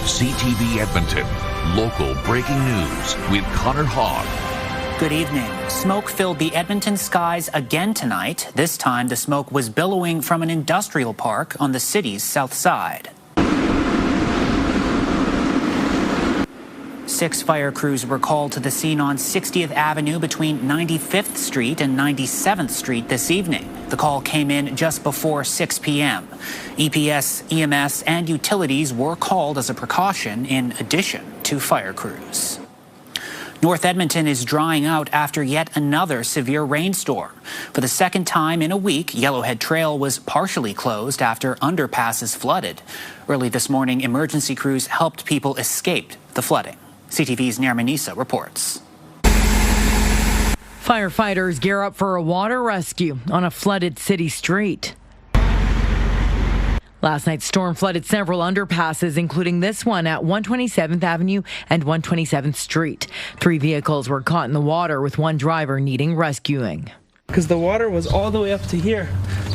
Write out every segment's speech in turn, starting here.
CTV Edmonton, local breaking news with Connor Hogg. Good evening. Smoke filled the Edmonton skies again tonight. This time, the smoke was billowing from an industrial park on the city's south side. 6 fire crews were called to the scene on 60th Avenue between 95th Street and 97th Street this evening. The call came in just before 6 p.m. EPS, EMS, and utilities were called as a precaution in addition to fire crews. North Edmonton is drying out after yet another severe rainstorm. For the second time in a week, Yellowhead Trail was partially closed after underpasses flooded. Early this morning, emergency crews helped people escape the flooding. CTV's Nirmanisa reports. Firefighters gear up for a water rescue on a flooded city street. Last night's storm flooded several underpasses, including this one at 127th Avenue and 127th Street. 3 vehicles were caught in the water, with one driver needing rescuing. Because the water was all the way up to here.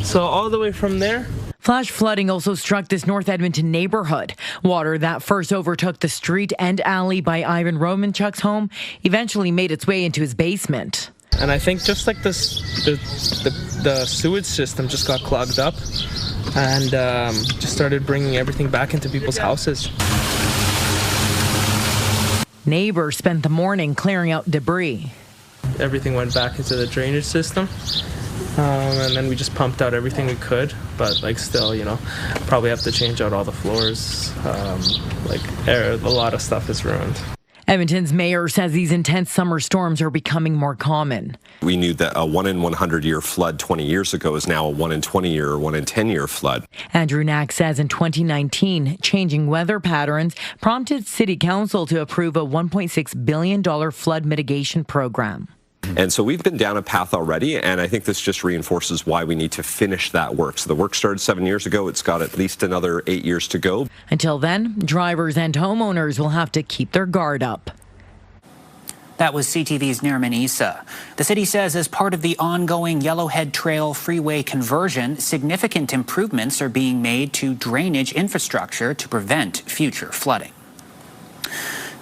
So all the way from there. Flash flooding also struck this North Edmonton neighborhood. Water that first overtook the street and alley by Ivan Romanchuk's home eventually made its way into his basement. And I think just like this, the sewage system just got clogged up and just started bringing everything back into people's houses. Neighbors spent the morning clearing out debris. Everything went back into the drainage system. And then we just pumped out everything we could, but like still, probably have to change out all the floors. A lot of stuff is ruined. Edmonton's mayor says these intense summer storms are becoming more common. We knew that a 1 in 100 year flood 20 years ago is now a 1 in 20 year or 1 in 10 year flood. Andrew Knack says in 2019, changing weather patterns prompted City Council to approve a $1.6 billion flood mitigation program. And so we've been down a path already, and I think this just reinforces why we need to finish that work. So the work started 7 years ago. It's got at least another 8 years to go. Until then, drivers and homeowners will have to keep their guard up. That was CTV's Nirmanisa. The city says as part of the ongoing Yellowhead Trail freeway conversion, significant improvements are being made to drainage infrastructure to prevent future flooding.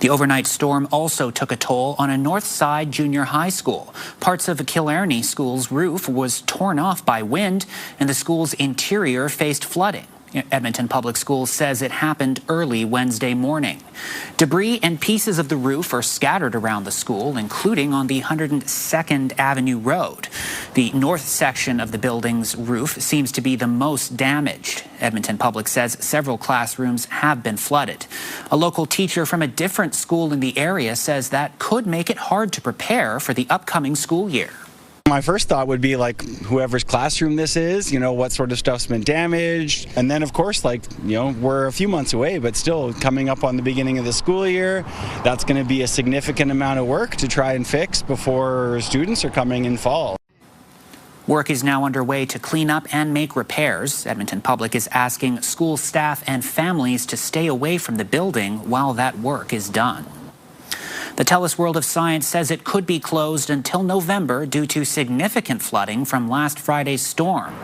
The overnight storm also took a toll on a North Side junior high school. Parts of Killarney School's roof was torn off by wind, and the school's interior faced flooding. Edmonton Public Schools says it happened early Wednesday morning. Debris and pieces of the roof are scattered around the school, including on the 102nd Avenue Road. The north section of the building's roof seems to be the most damaged. Edmonton Public says several classrooms have been flooded. A local teacher from a different school in the area says that could make it hard to prepare for the upcoming school year. My first thought would be like whoever's classroom this is, what sort of stuff's been damaged. And then of course, we're a few months away, but still coming up on the beginning of the school year. That's going to be a significant amount of work to try and fix before students are coming in fall. Work is now underway to clean up and make repairs. Edmonton Public is asking school staff and families to stay away from the building while that work is done. The Telus World of Science says it could be closed until November due to significant flooding from last Friday's storm.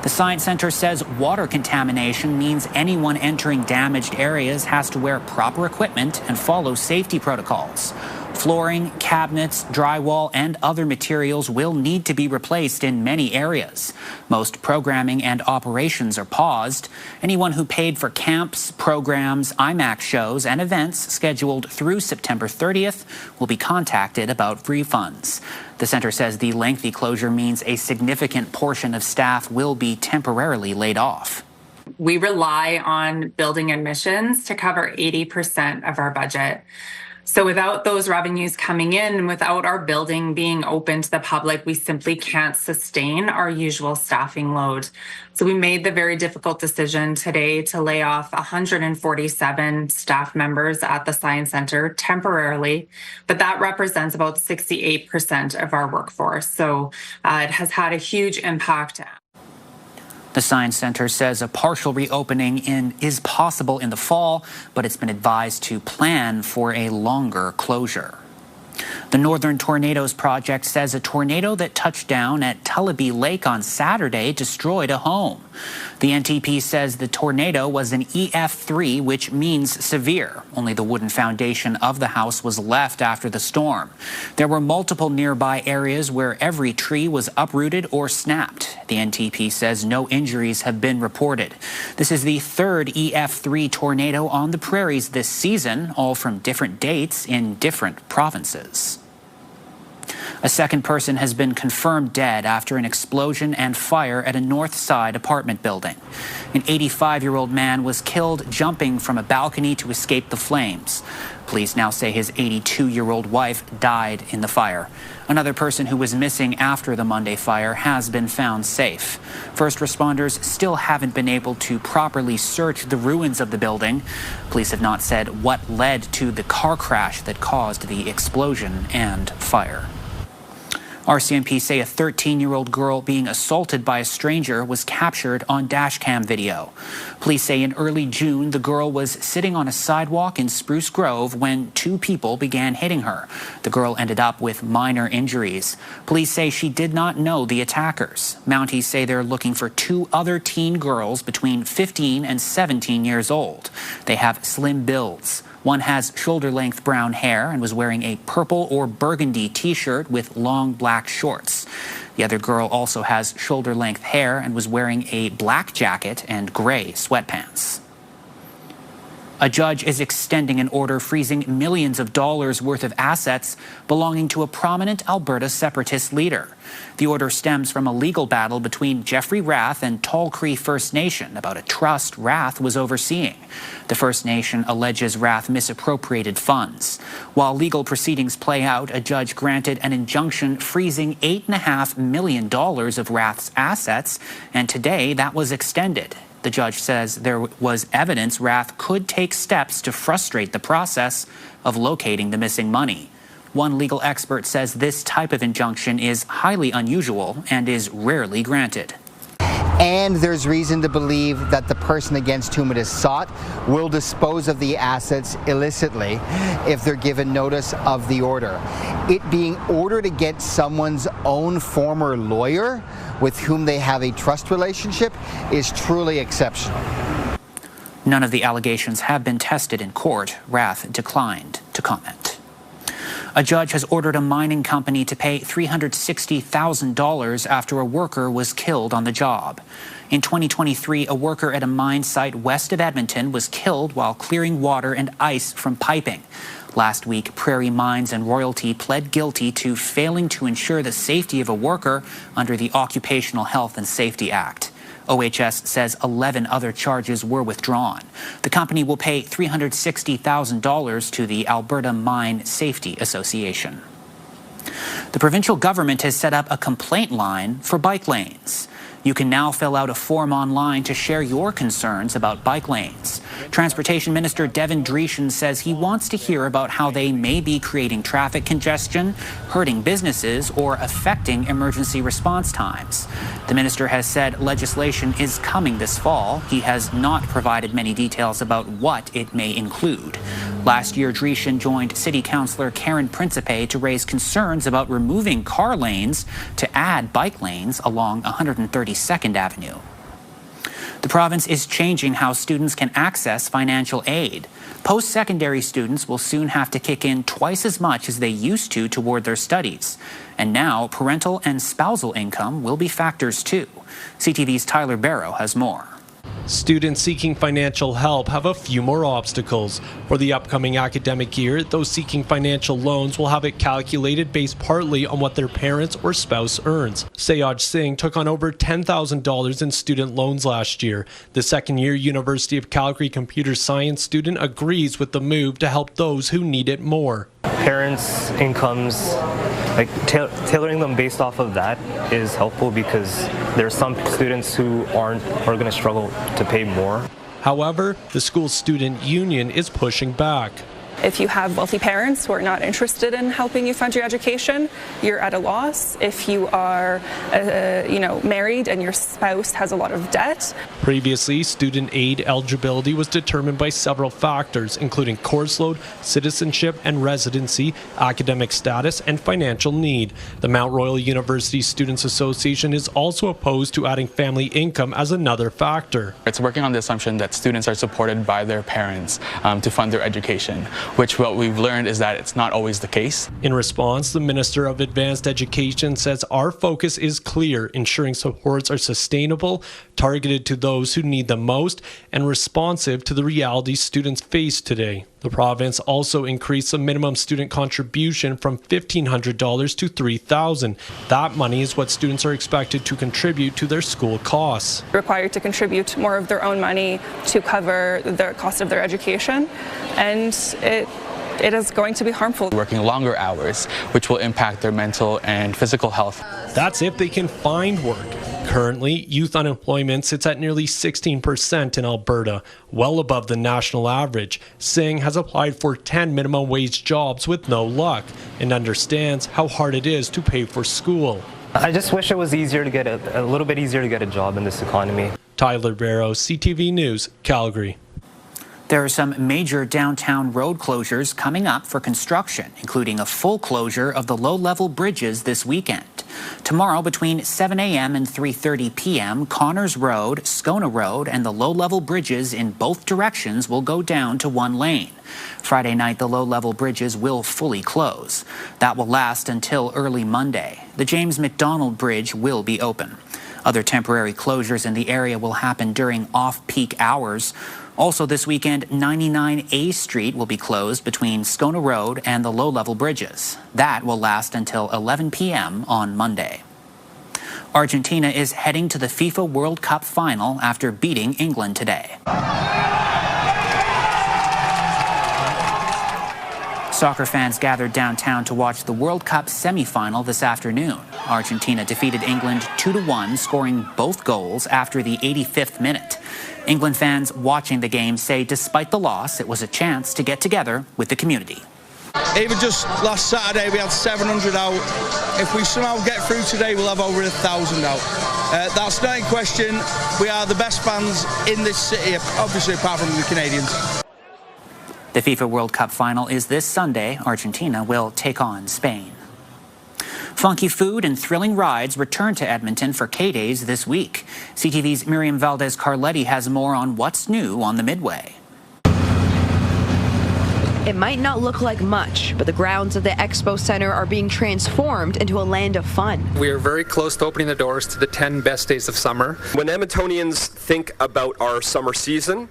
The Science Centre says water contamination means anyone entering damaged areas has to wear proper equipment and follow safety protocols. Flooring, cabinets, drywall, and other materials will need to be replaced in many areas. Most programming and operations are paused. Anyone who paid for camps, programs, IMAX shows, and events scheduled through September 30th will be contacted about refunds. The centre says the lengthy closure means a significant portion of staff will be temporarily laid off. We rely on building admissions to cover 80% of our budget. So without those revenues coming in and without our building being open to the public, we simply can't sustain our usual staffing load. So we made the very difficult decision today to lay off 147 staff members at the Science Centre temporarily, but that represents about 68% of our workforce. So it has had a huge impact. The Science Centre says a partial reopening is possible in the fall, but it's been advised to plan for a longer closure. The Northern Tornadoes Project says a tornado that touched down at Tullabee Lake on Saturday destroyed a home. The NTP says the tornado was an EF3, which means severe. Only the wooden foundation of the house was left after the storm. There were multiple nearby areas where every tree was uprooted or snapped. The NTP says no injuries have been reported. This is the third EF3 tornado on the prairies this season, all from different dates in different provinces. A second person has been confirmed dead after an explosion and fire at a north side apartment building. An 85-year-old man was killed jumping from a balcony to escape the flames. Police now say his 82-year-old wife died in the fire. Another person who was missing after the Monday fire has been found safe. First responders still haven't been able to properly search the ruins of the building. Police have not said what led to the car crash that caused the explosion and fire. RCMP say a 13-year-old girl being assaulted by a stranger was captured on dashcam video. Police say in early June, the girl was sitting on a sidewalk in Spruce Grove when two people began hitting her. The girl ended up with minor injuries. Police say she did not know the attackers. Mounties say they're looking for two other teen girls between 15 and 17 years old. They have slim builds. One has shoulder-length brown hair and was wearing a purple or burgundy T-shirt with long black shorts. The other girl also has shoulder-length hair and was wearing a black jacket and gray sweatpants. A judge is extending an order freezing millions of dollars worth of assets belonging to a prominent Alberta separatist leader. The order stems from a legal battle between Jeffrey Rath and Tall Cree First Nation about a trust Rath was overseeing. The First Nation alleges Rath misappropriated funds. While legal proceedings play out, a judge granted an injunction freezing $8.5 million of Rath's assets, and today that was extended. The judge says there was evidence Rath could take steps to frustrate the process of locating the missing money. One legal expert says this type of injunction is highly unusual and is rarely granted. And there's reason to believe that the person against whom it is sought will dispose of the assets illicitly if they're given notice of the order. It being ordered against someone's own former lawyer with whom they have a trust relationship is truly exceptional. None of the allegations have been tested in court. Rath declined to comment. A judge has ordered a mining company to pay $360,000 after a worker was killed on the job. In 2023, a worker at a mine site west of Edmonton was killed while clearing water and ice from piping. Last week, Prairie Mines and Royalty pled guilty to failing to ensure the safety of a worker under the Occupational Health and Safety Act. OHS says 11 other charges were withdrawn. The company will pay $360,000 to the Alberta Mine Safety Association. The provincial government has set up a complaint line for bike lanes. You can now fill out a form online to share your concerns about bike lanes. Transportation Minister Devin Dreeshen says he wants to hear about how they may be creating traffic congestion, hurting businesses, or affecting emergency response times. The minister has said legislation is coming this fall. He has not provided many details about what it may include. Last year, Dreeshen joined City Councillor Karen Principe to raise concerns about removing car lanes to add bike lanes along 132nd Avenue. The province is changing how students can access financial aid. Post-secondary students will soon have to kick in twice as much as they used to toward their studies. And now, parental and spousal income will be factors too. CTV's Tyler Barrow has more. Students seeking financial help have a few more obstacles. For the upcoming academic year, those seeking financial loans will have it calculated based partly on what their parents or spouse earns. Sayaj Singh took on over $10,000 in student loans last year. The second-year University of Calgary computer science student agrees with the move to help those who need it more. Parents' incomes, tailoring them based off of that is helpful because there are some students who are going to struggle to pay more. However, the school student union is pushing back. If you have wealthy parents who are not interested in helping you fund your education, you're at a loss. If you are, married and your spouse has a lot of debt. Previously, student aid eligibility was determined by several factors, including course load, citizenship and residency, academic status, and financial need. The Mount Royal University Students Association is also opposed to adding family income as another factor. It's working on the assumption that students are supported by their parents to fund their education, which what we've learned is that it's not always the case. In response, the Minister of Advanced Education says our focus is clear, ensuring supports are sustainable, targeted to those who need them most, and responsive to the realities students face today. The province also increased the minimum student contribution from $1,500 to $3,000. That money is what students are expected to contribute to their school costs. Required to contribute more of their own money to cover the cost of their education, and it is going to be harmful. Working longer hours, which will impact their mental and physical health. That's if they can find work. Currently, youth unemployment sits at nearly 16% in Alberta, well above the national average. Singh has applied for 10 minimum wage jobs with no luck and understands how hard it is to pay for school. I just wish it was easier to get a little bit easier to get a job in this economy. Tyler Barrow, CTV News, Calgary. There are some major downtown road closures coming up for construction, including a full closure of the low-level bridges this weekend. Tomorrow, between 7 a.m. and 3:30 p.m., Connors Road, Scona Road, and the low-level bridges in both directions will go down to one lane. Friday night, the low-level bridges will fully close. That will last until early Monday. The James McDonald Bridge will be open. Other temporary closures in the area will happen during off-peak hours. Also this weekend, 99A Street will be closed between Scona Road and the low-level bridges. That will last until 11 p.m. on Monday. Argentina is heading to the FIFA World Cup final after beating England today. Soccer fans gathered downtown to watch the World Cup semi-final this afternoon. Argentina defeated England 2-1, scoring both goals after the 85th minute. England fans watching the game say despite the loss, it was a chance to get together with the community. Even just last Saturday, we had 700 out. If we somehow get through today, we'll have over 1,000 out. That's not in question. We are the best fans in this city, obviously apart from the Canadians. The FIFA World Cup final is this Sunday. Argentina will take on Spain. Funky food and thrilling rides return to Edmonton for K-Days this week. CTV's Miriam Valdez-Carletti has more on what's new on the Midway. It might not look like much, but the grounds of the Expo Center are being transformed into a land of fun. We are very close to opening the doors to the 10 best days of summer. When Edmontonians think about our summer season,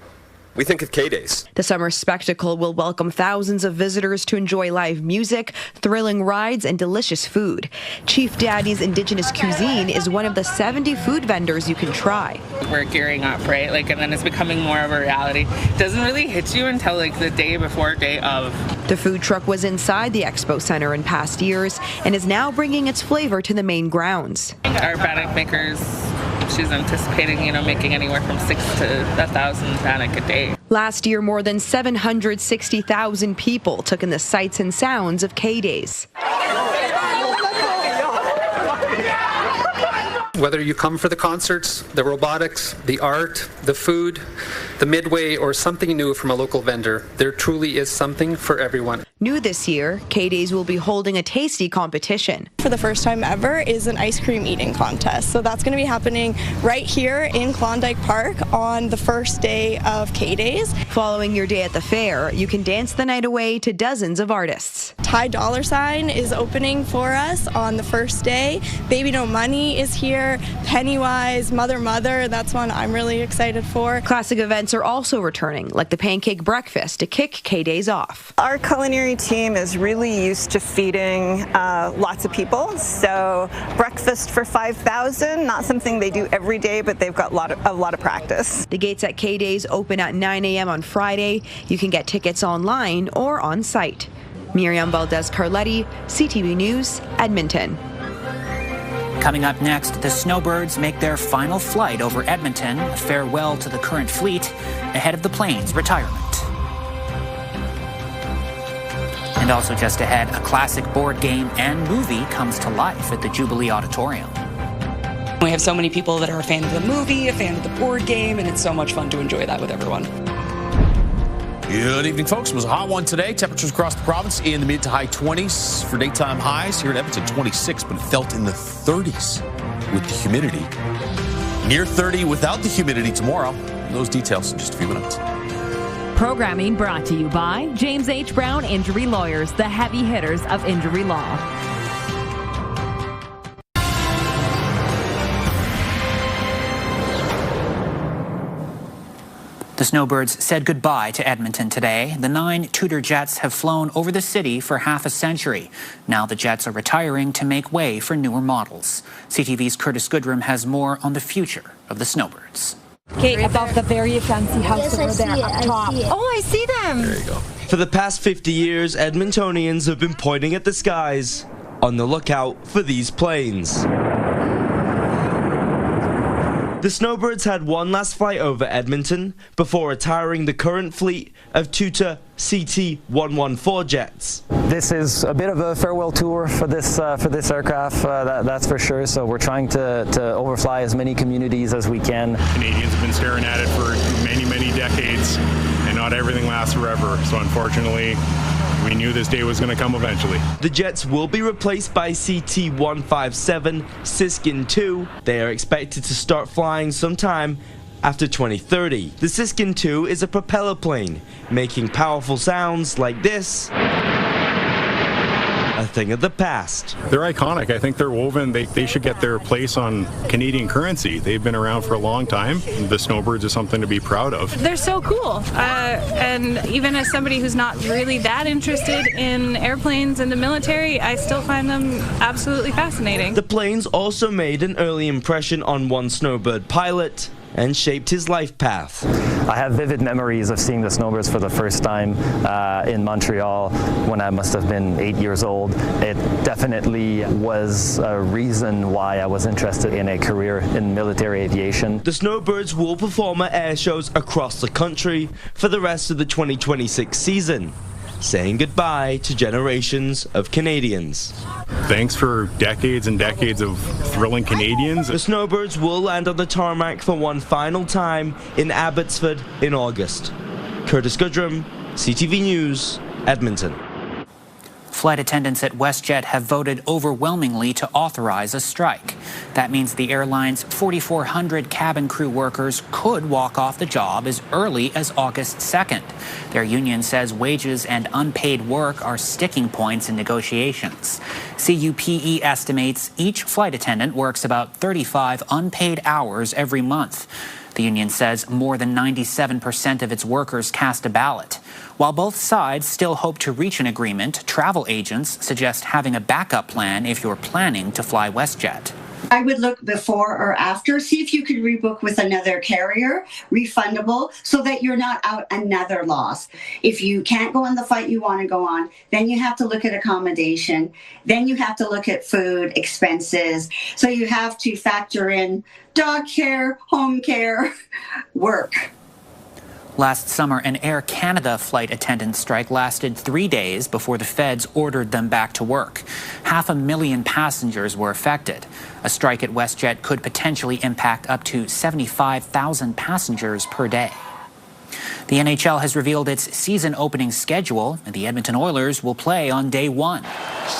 we think of K-Days. The summer spectacle will welcome thousands of visitors to enjoy live music, thrilling rides, and delicious food. Chief Daddy's Indigenous Cuisine is one of the 70 food vendors you can try. We're gearing up, right? And then it's becoming more of a reality. It doesn't really hit you until the day before, day of. The food truck was inside the Expo Center in past years and is now bringing its flavor to the main grounds. Our bannock makers, she's anticipating, making anywhere from 6 to 1,000 bannock a day. Last year, more than 760,000 people took in the sights and sounds of K-Days. Whether you come for the concerts, the robotics, the art, the food, the Midway, or something new from a local vendor, there truly is something for everyone. New this year, K-Days will be holding a tasty competition. For the first time ever is an ice cream eating contest. So that's going to be happening right here in Klondike Park on the first day of K-Days. Following your day at the fair, you can dance the night away to dozens of artists. Ty Dollar Sign is opening for us on the first day. Baby No Money is here. Pennywise, Mother, that's one I'm really excited for. Classic events are also returning, like the pancake breakfast to kick K-Days off. Our culinary team is really used to feeding lots of people, so breakfast for 5,000, not something they do every day, but they've got a lot of practice. The gates at K-Days open at 9 a.m. on Friday. You can get tickets online or on site. Miriam Valdez-Carletti, CTV News, Edmonton. Coming up next, the Snowbirds make their final flight over Edmonton, a farewell to the current fleet, ahead of the plane's retirement. And also just ahead, a classic board game and movie comes to life at the Jubilee Auditorium. We have so many people that are a fan of the movie, a fan of the board game, and it's so much fun to enjoy that with everyone. Good evening, folks. It was a hot one today. Temperatures across the province in the mid to high 20s for daytime highs. Here in Edmonton, 26, but it felt in the 30s with the humidity. Near 30 without the humidity tomorrow. Those details in just a few minutes. Programming brought to you by James H. Brown Injury Lawyers, the heavy hitters of injury law. The Snowbirds said goodbye to Edmonton today. The 9 Tudor jets have flown over the city for half a century. Now the jets are retiring to make way for newer models. CTV's Curtis Goodrum has more on the future of the Snowbirds. Okay, above the very fancy house over there up top. Oh, I see them. There you go. For the past 50 years, Edmontonians have been pointing at the skies on the lookout for these planes. The Snowbirds had one last flight over Edmonton before retiring the current fleet of Tutor CT-114 jets. This is a bit of a farewell tour for this aircraft, that's for sure. So we're trying to overfly as many communities as we can. Canadians have been staring at it for many, many decades, and not everything lasts forever. So unfortunately, we knew this day was going to come eventually. The jets will be replaced by CT-157 Siskin 2. They are expected to start flying sometime after 2030. The Siskin 2 is a propeller plane, making powerful sounds like this a thing of the past. They're iconic. I think they're woven. They should get their place on Canadian currency. They've been around for a long time. The Snowbirds is something to be proud of. They're so cool. And even as somebody who's not really that interested in airplanes and the military, I still find them absolutely fascinating. The planes also made an early impression on one Snowbird pilot and shaped his life path. I have vivid memories of seeing the Snowbirds for the first time in Montreal when I must have been 8 years old. It definitely was a reason why I was interested in a career in military aviation. The Snowbirds will perform at air shows across the country for the rest of the 2026 season, saying goodbye to generations of Canadians. Thanks for decades and decades of thrilling Canadians. The Snowbirds will land on the tarmac for one final time in Abbotsford in August. Curtis Goodrum, CTV News, Edmonton. Flight attendants at WestJet have voted overwhelmingly to authorize a strike. That means the airline's 4,400 cabin crew workers could walk off the job as early as August 2nd. Their union says wages and unpaid work are sticking points in negotiations. CUPE estimates each flight attendant works about 35 unpaid hours every month. The union says more than 97% of its workers cast a ballot. While both sides still hope to reach an agreement, travel agents suggest having a backup plan if you're planning to fly WestJet. I would look before or after, see if you could rebook with another carrier, refundable, so that you're not out another loss. If you can't go on the flight you want to go on, then you have to look at accommodation, then you have to look at food, expenses. So you have to factor in dog care, home care, work. Last summer, an Air Canada flight attendant strike lasted 3 days before the feds ordered them back to work. 500,000 passengers were affected. A strike at WestJet could potentially impact up to 75,000 passengers per day. The NHL has revealed its season opening schedule, and the Edmonton Oilers will play on day one.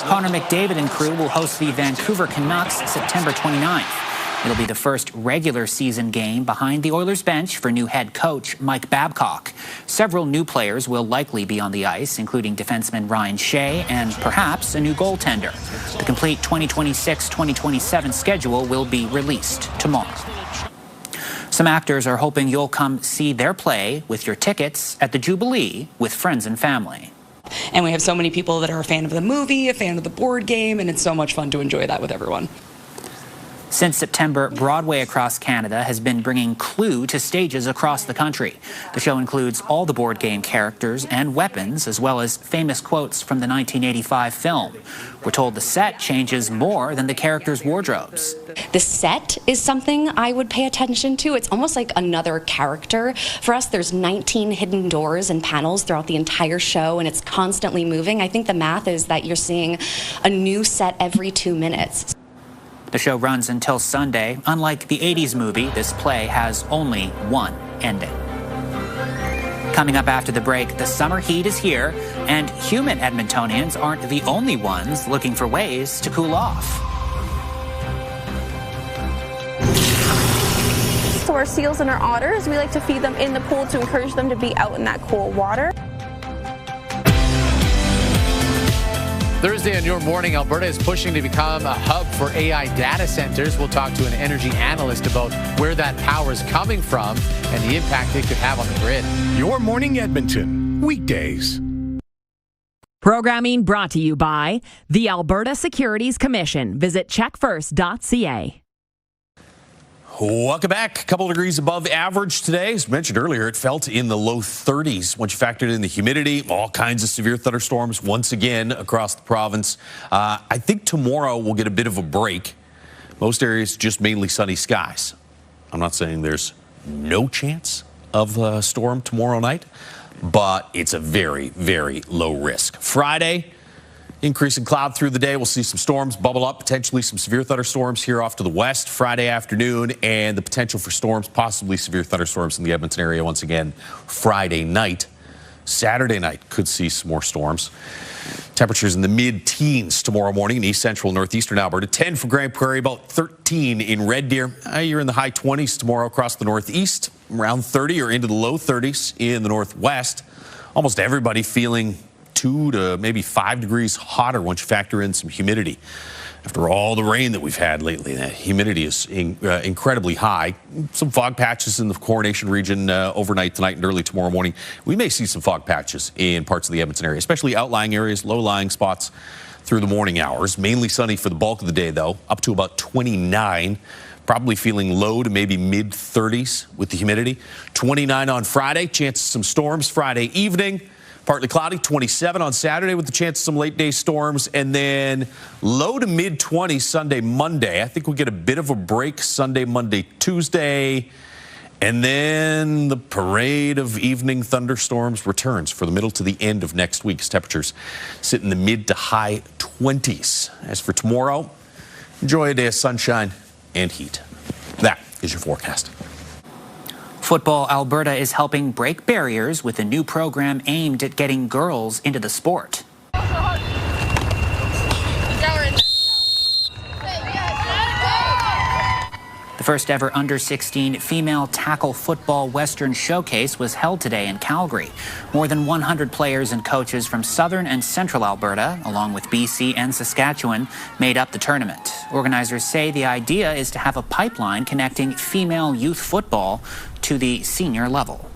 Connor McDavid and crew will host the Vancouver Canucks September 29th. It'll be the first regular season game behind the Oilers bench for new head coach Mike Babcock. Several new players will likely be on the ice, including defenseman Ryan Shea and perhaps a new goaltender. The complete 2026-2027 schedule will be released tomorrow. Some actors are hoping you'll come see their play with your tickets at the Jubilee with friends and family. And we have so many people that are a fan of the movie, a fan of the board game, and it's so much fun to enjoy that with everyone. Since September, Broadway across Canada has been bringing Clue to stages across the country. The show includes all the board game characters and weapons, as well as famous quotes from the 1985 film. We're told the set changes more than the characters' wardrobes. The set is something I would pay attention to. It's almost like another character. For us, there's 19 hidden doors and panels throughout the entire show, and it's constantly moving. I think the math is that you're seeing a new set every 2 minutes. The show runs until Sunday. Unlike the 80s movie, this play has only one ending. Coming up after the break, the summer heat is here, and human Edmontonians aren't the only ones looking for ways to cool off. So our seals and our otters, we like to feed them in the pool to encourage them to be out in that cool water. Thursday on Your Morning, Alberta is pushing to become a hub for AI data centers. We'll talk to an energy analyst about where that power is coming from and the impact it could have on the grid. Your Morning Edmonton, weekdays. Programming brought to you by the Alberta Securities Commission. Visit checkfirst.ca. Welcome back. A couple degrees above average today. As mentioned earlier, it felt in the low 30s once you factored in the humidity, all kinds of severe thunderstorms once again across the province. I think tomorrow we'll get a bit of a break. Most areas just mainly sunny skies. I'm not saying there's no chance of a storm tomorrow night, but it's a very, very low risk. Friday, increasing cloud through the day. We'll see some storms bubble up, potentially some severe thunderstorms here off to the west Friday afternoon, and the potential for storms, possibly severe thunderstorms in the Edmonton area once again Friday night. Saturday night could see some more storms. Temperatures in the mid-teens tomorrow morning in east central northeastern Alberta. 10 for Grand Prairie, about 13 in Red Deer. You're in the high 20s tomorrow across the northeast, around 30 or into the low 30s in the northwest. Almost everybody feeling 2 to maybe 5 degrees hotter once you factor in some humidity. After all the rain that we've had lately, that humidity is incredibly high. Some fog patches in the Coronation region overnight tonight and early tomorrow morning. We may see some fog patches in parts of the Edmonton area, especially outlying areas, low-lying spots through the morning hours. Mainly sunny for the bulk of the day, though, up to about 29. Probably feeling low to maybe mid-30s with the humidity. 29 on Friday, chance of some storms Friday evening. Partly cloudy, 27 on Saturday with the chance of some late-day storms, and then low to mid-20s Sunday, Monday. I think we get a bit of a break Sunday, Monday, Tuesday, and then the parade of evening thunderstorms returns for the middle to the end of next week's temperatures sit in the mid to high 20s. As for tomorrow, enjoy a day of sunshine and heat. That is your forecast. Football Alberta is helping break barriers with a new program aimed at getting girls into the sport. The first ever under-16 female tackle football Western Showcase was held today in Calgary. More than 100 players and coaches from southern and central Alberta, along with BC and Saskatchewan, made up the tournament. Organizers say the idea is to have a pipeline connecting female youth football to the senior level.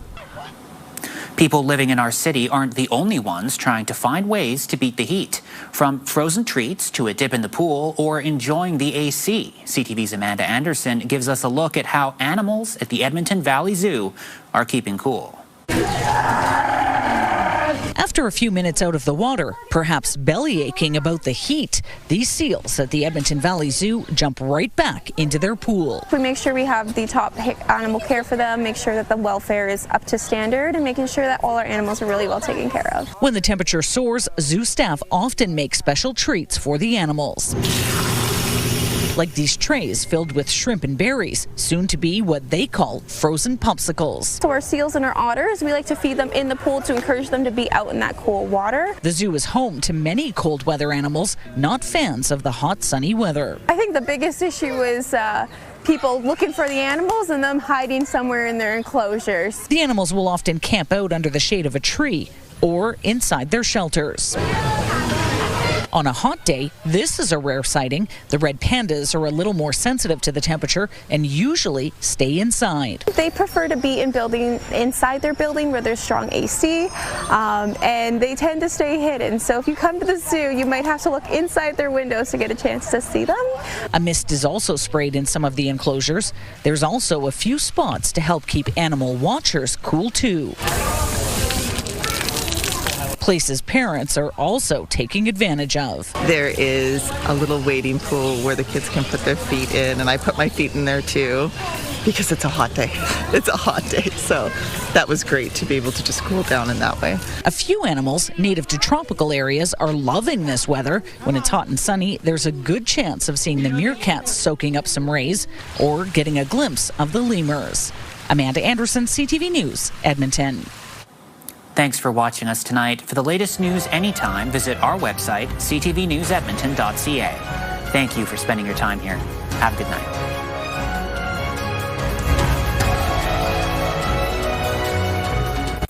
People living in our city aren't the only ones trying to find ways to beat the heat. From frozen treats to a dip in the pool or enjoying the AC, CTV's Amanda Anderson gives us a look at how animals at the Edmonton Valley Zoo are keeping cool. After a few minutes out of the water, perhaps belly aching about the heat, these seals at the Edmonton Valley Zoo jump right back into their pool. We make sure we have the top animal care for them, make sure that the welfare is up to standard, and making sure that all our animals are really well taken care of. When the temperature soars, zoo staff often make special treats for the animals. Like these trays filled with shrimp and berries, soon to be what they call frozen popsicles. So our seals and our otters, we like to feed them in the pool to encourage them to be out in that cool water. The zoo is home to many cold weather animals, not fans of the hot, sunny weather. I think the biggest issue is people looking for the animals and them hiding somewhere in their enclosures. The animals will often camp out under the shade of a tree or inside their shelters. On a hot day, this is a rare sighting. The red pandas are a little more sensitive to the temperature and usually stay inside. They prefer to be inside their building where there's strong AC, and they tend to stay hidden. So if you come to the zoo, you might have to look inside their windows to get a chance to see them. A mist is also sprayed in some of the enclosures. There's also a few spots to help keep animal watchers cool too. Places parents are also taking advantage of. There is a little wading pool where the kids can put their feet in, and I put my feet in there too because it's a hot day. It's a hot day, so that was great to be able to just cool down in that way. A few animals native to tropical areas are loving this weather. When it's hot and sunny, there's a good chance of seeing the meerkats soaking up some rays or getting a glimpse of the lemurs. Amanda Anderson, CTV News, Edmonton. Thanks for watching us tonight. For the latest news anytime, visit our website, ctvnewsedmonton.ca. Thank you for spending your time here. Have a good night.